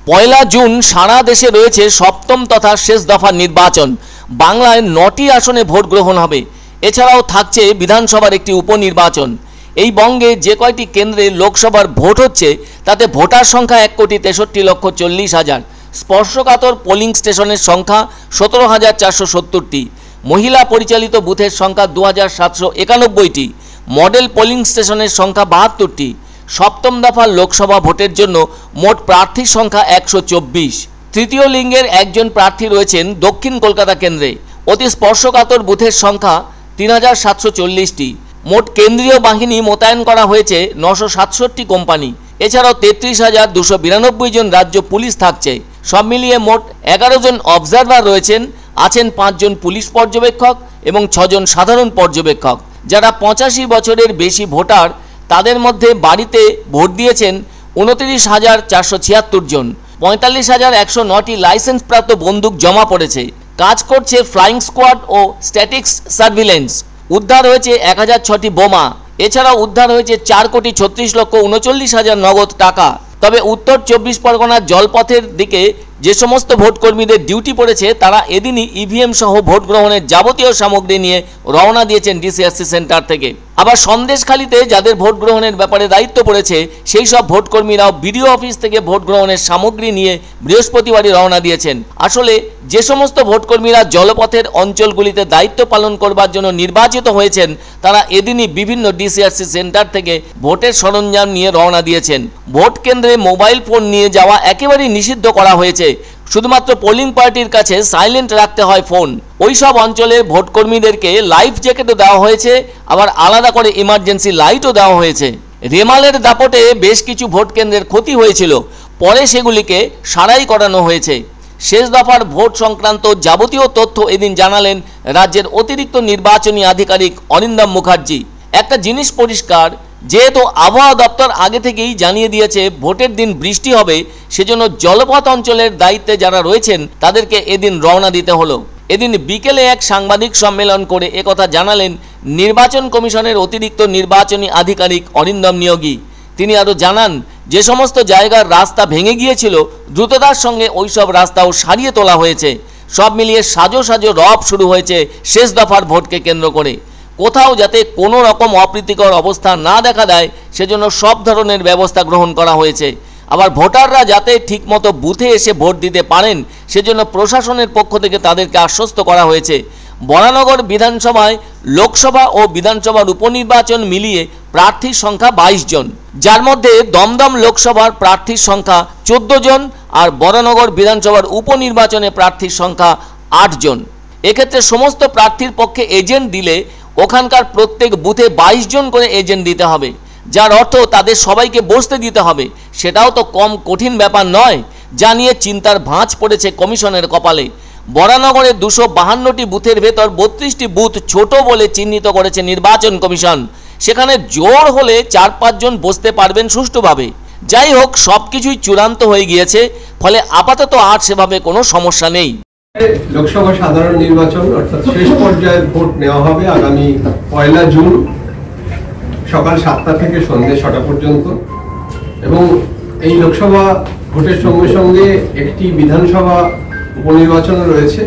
পয়লা June সারা দেশে রয়েছে সপ্তম তথা শেষ দফার নির্বাচন। বাংলায় 9টি আসনে ভোট গ্রহণ হবে। এছাড়াও থাকছে বিধানসভার একটি উপনির্বাচন। এই বঙ্গে যে কয়টি কেন্দ্রে লোকসভার ভোট হচ্ছে তাতে ভোটার সংখ্যা 1,63,40,000। স্পর্শকাতর পোলিং স্টেশনের সংখ্যা 17,470টি। মহিলা পরিচালিত বুথের সংখ্যা 2,791টি। মডেল পোলিং স্টেশনের সংখ্যা 72টি। সপ্তম দফার লোকসভা ভোটের জন্য মোট প্রার্থীর সংখ্যা 124। তৃতীয় লিঙ্গের একজন প্রার্থী রয়েছেন দক্ষিণ কলকাতা কেন্দ্রে। অতি স্পর্শকাতর বুথের সংখ্যা 3,740টি। মোট কেন্দ্রীয় বাহিনী মোতায়েন করা হয়েছে 967টি কোম্পানি। এছাড়াও 33,292 জন রাজ্য পুলিশ থাকছে। সব মিলিয়ে মোট 11 জন অবজারভার রয়েছেন। আছেন 5 জন পুলিশ পর্যবেক্ষক এবং 6 জন সাধারণ পর্যবেক্ষক। যারা 85 বছরের বেশি ভোটার তাদের মধ্যে বাড়িতে ভোট দিয়েছেন 29,476 জন। 45,109টি লাইসেন্সপ্রাপ্ত বন্দুক জমা পড়েছে। কাজ করছে ফ্লাইং স্কোয়াড ও স্ট্যাটিক্স সার্ভিলেন্স। উদ্ধার হয়েছে 1006টি বোমা। এছাড়াও উদ্ধার হয়েছে 4,36,39,000 নগদ টাকা। তবে উত্তর 24 পরগনার জলপথের দিকে যে সমস্ত ভোটকর্মীদের ডিউটি পড়েছে তারা এদিনই ইভিএম সহ ভোট গ্রহণের যাবতীয় সামগ্রী নিয়ে রওনা দিয়েছেন ডিসিআরসি সেন্টার থেকে। আবার সন্দেশখালীতে যাদের ভোট গ্রহণের ব্যাপারে দায়িত্ব পড়েছে সেই সব ভোটকর্মীরাও বিডিও অফিস থেকে ভোট গ্রহণের সামগ্রী নিয়ে বৃহস্পতিবারই রওনা দিয়েছেন। আসলে যে সমস্ত ভোটকর্মীরা জলপথের অঞ্চলগুলিতে দায়িত্ব পালন করবার জন্য নির্বাচিত হয়েছেন তারা এদিনই বিভিন্ন ডিসিআরসি সেন্টার থেকে ভোটের সরঞ্জাম নিয়ে রওনা দিয়েছেন। ভোট কেন্দ্রে মোবাইল ফোন নিয়ে যাওয়া একেবারেই নিষিদ্ধ করা হয়েছে। শুধুমাত্র পোলিং পার্টির কাছে সাইলেন্ট রাখতে হয় ফোন। ওই সব অঞ্চলের ভোটকর্মীদেরকে লাইফ জ্যাকেটও দেওয়া হয়েছে, আবার আলাদা করে ইমার্জেন্সি লাইটও দেওয়া হয়েছে। রেমালের দাপটে বেশ কিছু ভোট কেন্দ্রের ক্ষতি হয়েছিল, পরে সেগুলিকে সারাই করানো হয়েছে। শেষ দফার ভোট সংক্রান্ত যাবতীয় তথ্য এদিন জানালেন রাজ্যের অতিরিক্ত নির্বাচনী আধিকারিক অরিন্দম মুখার্জি। একটা জিনিস পরিষ্কার, যেহেতু আবহাওয়া দপ্তর আগে থেকেই জানিয়ে দিয়েছে ভোটের দিন বৃষ্টি হবে, সেজন্য জলপথ অঞ্চলের দায়িত্বে যারা রয়েছেন তাদেরকে এদিন রওনা দিতে হলো। এদিন বিকেলে এক সাংবাদিক সম্মেলন করে একথা জানালেন নির্বাচন কমিশনের অতিরিক্ত নির্বাচনী আধিকারিক অরিন্দম নিয়োগী। তিনি আরও জানান, যে সমস্ত জায়গার রাস্তা ভেঙে গিয়েছিল দ্রুততার সঙ্গে ওইসব রাস্তাও সারিয়ে তোলা হয়েছে। সব মিলিয়ে সাজো সাজো রব শুরু হয়েছে শেষ দফার ভোটকে কেন্দ্র করে। কোথাও যাতে কোনো রকম অপ্রীতিকর অবস্থা না দেখা দেয় সেজন্য সব ধরনের ব্যবস্থা গ্রহণ করা হয়েছে। আবার ভোটাররা যাতে ঠিকমতো বুথে এসে ভোট দিতে পারেন সেজন্য প্রশাসনের পক্ষ থেকে তাদেরকে আশ্বস্ত করা হয়েছে। বরানগর বিধানসভায় লোকসভা ও বিধানসভার উপনির্বাচন মিলিয়ে প্রার্থীর সংখ্যা 22 জন, যার মধ্যে দমদম লোকসভার প্রার্থীর সংখ্যা 14 জন আর বরানগর বিধানসভার উপনির্বাচনে প্রার্থীর সংখ্যা 8 জন। এক্ষেত্রে সমস্ত প্রার্থীর পক্ষে এজেন্ট দিলে ওখানকার প্রত্যেক বুথে 22 জন করে এজেন্ট দিতে হবে, যার অর্থ তাদের সবাইকে বসতে দিতে হবে। সেটাও তো কম কঠিন ব্যাপার নয়, যা নিয়ে চিন্তার ভাঁজ পড়েছে কমিশনের কপালে। বরানগরে 252টি বুথের ভেতর 32টি বুথ ছোট বলে চিহ্নিত করেছে নির্বাচন কমিশন। সেখানে জোর হলে 4-5 জন বসতে পারবেন সুষ্ঠুভাবে। যাই হোক, সব কিছুই চূড়ান্ত হয়ে গিয়েছে, ফলে আপাতত আর সেভাবে কোনো সমস্যা নেই। লোকসভা সাধারণ নির্বাচন অর্থাৎ শেষ পর্যায়ের ভোট নেওয়া হবে আগামী 1 জুন সকাল 7টা থেকে সন্ধ্যে 6টা পর্যন্ত। এবং এই লোকসভা ভোটের সঙ্গে সঙ্গে একটি বিধানসভা উপনির্বাচন রয়েছে।